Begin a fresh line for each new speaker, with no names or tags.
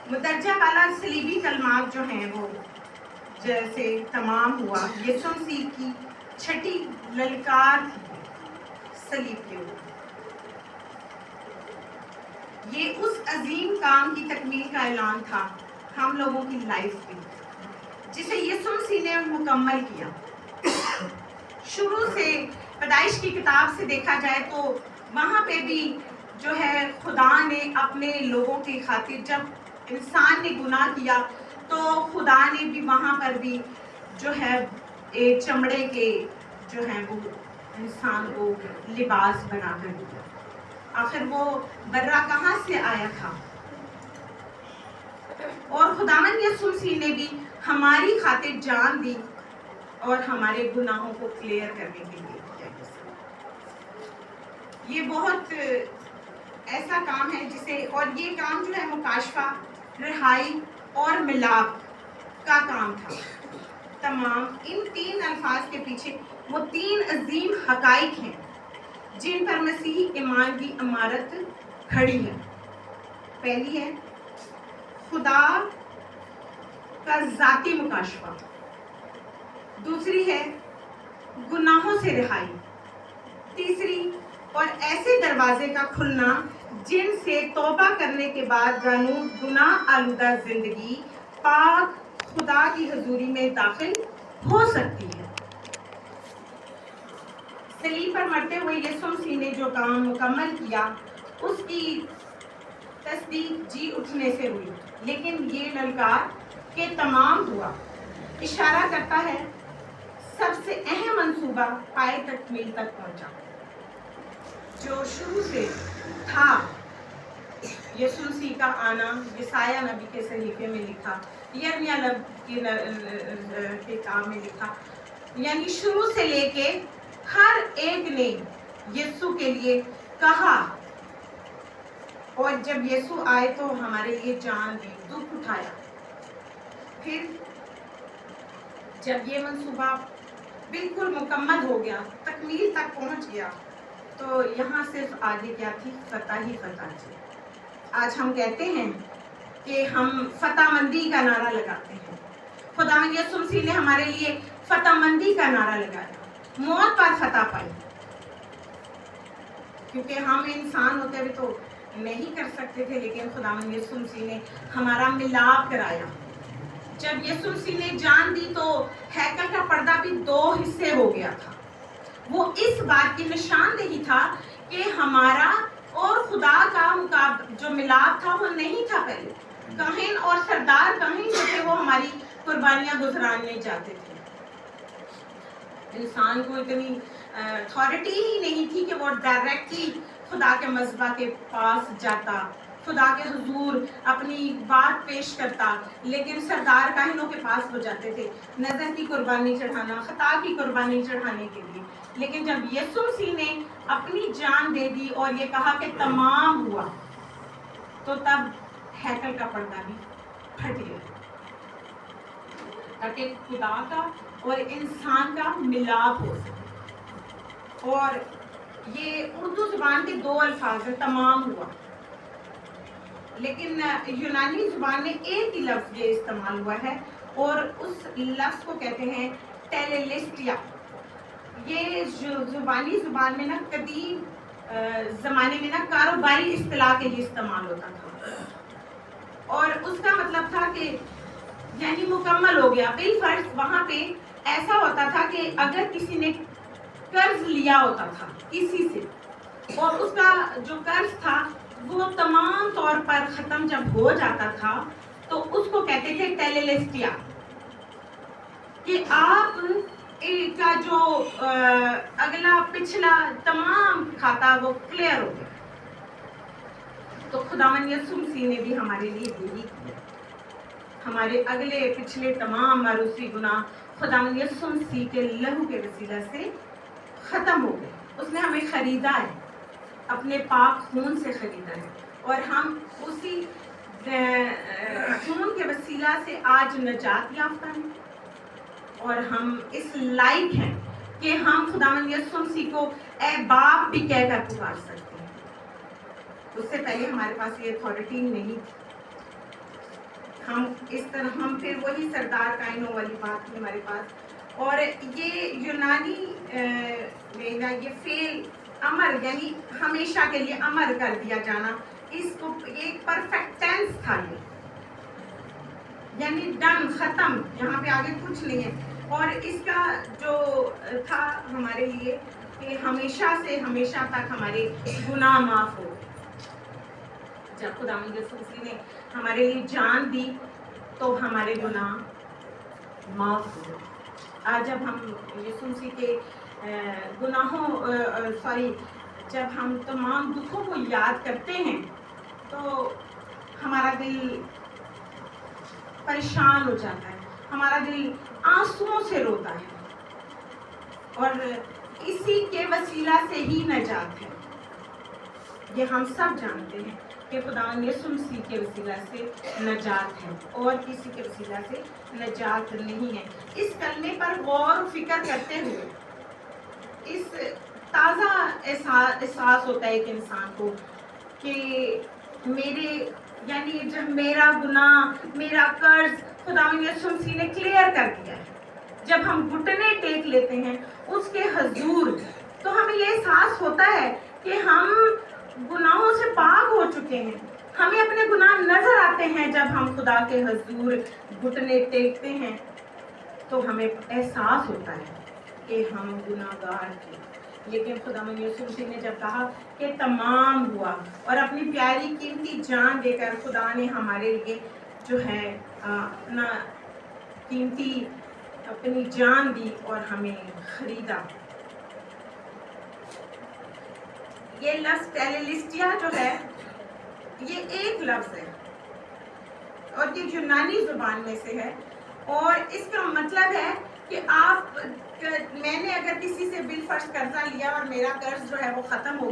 مدرجہ والا صلیبی کلمات جو ہیں وہ جیسے تمام ہوا، یسوع مسیح کی چھٹی للکار تھی صلیب کے اوپر. یہ اس عظیم کام کی تکمیل کا اعلان تھا ہم لوگوں کی لائف میں، جسے یسوع مسیح نے مکمل کیا. شروع سے پیدائش کی کتاب سے دیکھا جائے تو وہاں پہ بھی جو ہے خدا نے اپنے لوگوں کی خاطر، جب انسان نے گناہ کیا تو خدا نے بھی وہاں پر بھی جو ہے ایک چمڑے کے جو ہے وہ انسان کو لباس بنا کر دیا. آخر وہ برہ کہاں سے آیا تھا؟ اور خداوند یسوع مسیح نے بھی ہماری خاطر جان دی اور ہمارے گناہوں کو کلیئر کرنے کے لیے کیا. یہ بہت ایسا کام ہے جسے، اور یہ کام جو ہے مکاشفہ، رہائی اور ملاپ کا کام تھا. تمام ان تین الفاظ کے پیچھے وہ تین عظیم حقائق ہیں جن پر مسیحی ایمان کی عمارت کھڑی ہے. پہلی ہے خدا کا ذاتی مکاشفہ، دوسری ہے گناہوں سے رہائی، تیسری اور ایسے دروازے کا کھلنا جن سے توبہ کرنے کے بعد گناہ آلودہ زندگی پاک خدا کی حضوری میں داخل ہو سکتی ہے. صلیب پر مرتے ہوئے یسوع مسیح نے جو کام مکمل کیا اس کی تصدیق جی اٹھنے سے ہوئی، لیکن یہ للکار کہ تمام ہوا اشارہ کرتا ہے سب سے اہم منصوبہ پائے تکمیل تک پہنچا جو شروع سے تھا. یسوع مسیح کا آنا یسایہ نبی کے صحیفے میں لکھا، یرمیا نبی کی کتاب میں لکھا، یعنی شروع سے لے کے ہر ایک نے یسوع کے لیے کہا. اور جب یسوع آئے تو ہمارے لیے جان دی، دکھ اٹھایا. پھر جب یہ منصوبہ بالکل مکمل ہو گیا، تکمیل تک پہنچ گیا، تو یہاں صرف آگے کیا تھی؟ فتح ہی فتح تھی. آج ہم کہتے ہیں کہ ہم فتح مندی کا نعرہ لگاتے ہیں. خداوند یسوع مسیح نے ہمارے لیے فتح مندی کا نعرہ لگایا، موت پر فتح پائی. کیونکہ ہم انسان ہوتے ہوئے تو نہیں کر سکتے تھے، لیکن خداوند یسوع مسیح نے ہمارا ملاپ کرایا. جب یسوع مسیح نے جان دی تو ہیکل کا پردہ بھی 2 حصے ہو گیا تھا. وہ اس بات کی نشاندہی تھا کہ ہمارا اور خدا کا جو ملاپ تھا وہ نہیں تھا. پہلے کاہن اور سردار کاہن جو تھے وہ ہماری قربانیاں گزرانے جاتے تھے. انسان کو اتنی اتھارٹی ہی نہیں تھی کہ وہ ڈائریکٹلی خدا کے مذبح کے پاس جاتا، خدا کے حضور اپنی بات پیش کرتا. لیکن سردار کاہنوں کے پاس وہ جاتے تھے نظر کی قربانی چڑھانا، خطا کی قربانی چڑھانے کے لیے. لیکن جب یسوع مسیح نے اپنی جان دے دی اور یہ کہا کہ تمام ہوا، تو تب ہیکل کا پردہ بھی پھٹ گیا تاکہ خدا کا اور انسان کا ملاپ ہو سکے. اور یہ اردو زبان کے 2 الفاظ ہیں، تمام ہوا. لیکن یونانی زبان میں ایک ہی لفظ یہ استعمال ہوا ہے اور اس لفظ کو کہتے ہیں ٹیلیلسٹیا. یہ زبانی زبان میں نا قدیم زمانے میں نا کاروباری اصطلاح کے لیے استعمال ہوتا تھا، اور اس کا مطلب تھا کہ یعنی مکمل ہو گیا. بالفرض وہاں پہ ایسا ہوتا تھا کہ اگر کسی نے قرض لیا ہوتا تھا کسی سے، اور اس کا جو قرض تھا وہ تمام طور پر ختم جب ہو جاتا تھا تو اس کو کہتے تھے ٹیلیلسٹیا، کہ آپ کا جو اگلا پچھلا تمام کھاتا وہ کلیئر ہو گیا. تو خداوند یسوع مسیح نے بھی ہمارے لیے یہی کیا. ہمارے اگلے پچھلے تمام معروفی گناہ خداوند یسوع مسیح کے لہو کے وسیلہ سے ختم ہو گئے. اس نے ہمیں خریدا ہے، اپنے پاک خون سے خریدا ہے، اور ہم اسی خون کے وسیلہ سے آج نجات یافتہ ہیں. اور ہم اس لائق ہیں کہ ہم خداوند یسوع مسیح کو اے باپ بھی کہہ کر پکار سکتے ہیں. اس سے پہلے ہمارے پاس یہ اتھارٹی نہیں تھی. ہم اس طرح ہم پھر وہی سردار کائنوں والی بات تھی ہمارے پاس. اور یہ یونانی میں یہ فعل امر یعنی ہمیشہ کے لیے امر کر دیا جانا, اس کو ایک پرفیکٹ ٹینس تھا یہ, یعنی ڈن, ختم, یہاں پہ آگے کچھ نہیں ہے. اور اس کا جو تھا ہمارے لیے کہ ہمیشہ سے ہمیشہ تک ہمارے گناہ معاف ہو. جب خداوند یسوع مسیح نے ہمارے لیے جان دی تو ہمارے گناہ معاف ہوئے. آج جب ہم یسوع مسیح کے جب ہم تمام دکھوں کو یاد کرتے ہیں تو ہمارا دل پریشان ہو جاتا ہے, ہمارا دل آنسوؤں سے روتا ہے. اور اسی کے وسیلہ سے ہی نجات ہے. یہ ہم سب جانتے ہیں کہ خداوند یسوع مسیح کے وسیلہ سے نجات ہے, اور کسی کے وسیلہ سے نجات نہیں ہے. اس کلمے پر غور و فکر کرتے ہوئے اس تازہ احساس ہوتا ہے ایک انسان کو کہ میرے یعنی جب میرا گناہ, میرا قرض خداوند یسوع مسیح نے کلیئر کر دیا ہے. جب ہم گھٹنے ٹیک لیتے ہیں اس کے حضور تو ہمیں یہ احساس ہوتا ہے کہ ہم گناہوں سے پاک ہو چکے ہیں. ہمیں اپنے گناہ نظر آتے ہیں جب ہم خدا کے حضور گھٹنے ٹیکتے ہیں تو ہمیں احساس ہوتا ہے کہ ہم گناہ گار تھے. لیکن خداوند یسوع مسیح نے جب کہا کہ تمام ہوا, اور اپنی پیاری قیمتی جان دے کر خدا نے ہمارے لیے جو ہے اپنا قیمتی اپنی جان دی اور ہمیں خریدا. یہ لفظ ٹیلیلسٹیا جو ہے یہ ایک لفظ ہے اور یہ یونانی زبان میں سے ہے, اور اس کا مطلب ہے کہ میں نے اگر کسی سے بالفرض قرضہ لیا اور میرا قرض جو ہے وہ ختم ہو